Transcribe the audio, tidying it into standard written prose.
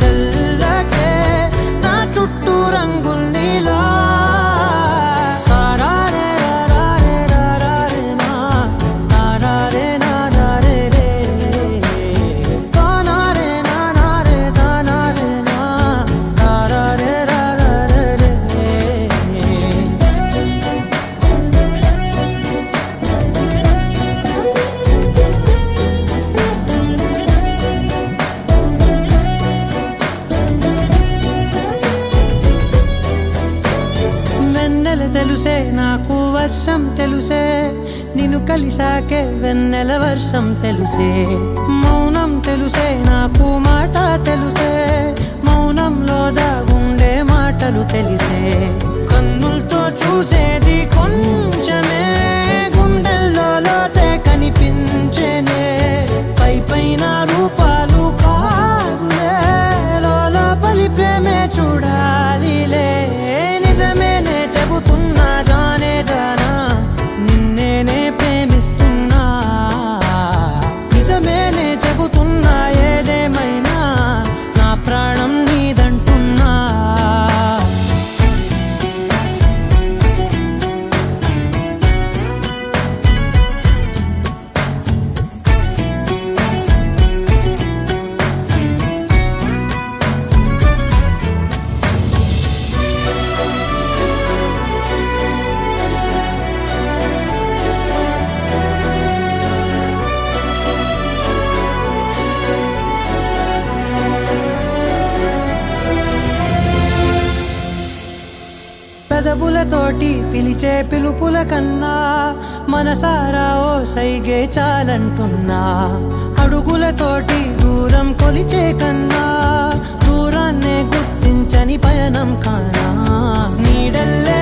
జల్లకే నా చుట్టూ రంగుల్నిలా తెలుసే నాకు వర్షం తెలుసే నిన్ను కలిసాకే వెన్నెల వర్షం తెలుసే మౌనం తెలుసే నాకు మాట తెలుసే మౌనంలో దాగుండే మాటలు తెలిసే కన్నులతో చూసేది కొంచెమే గుండెల్లో లోతే కనిపించేనే పై పైన రూపాలు కాదులే లోపలి ప్రేమే చూడాలిలే నిజమేనే చెబుతున్నా జానే జానా నిన్నేనే ప్రేమిస్తున్నా నిజమేనే చెబుతున్నా ఏదేమైనా నా ప్రాణం నీదంటున్నా పెదవులతోటి పిలిచే పిలుపుల కన్నా మనసారా ఓ సైగే చాలంటున్నా అడుగులతోటి దూరం కొలిచే కన్నా దూరాన్నే గుర్తించని పయనం కానా నీడల్లే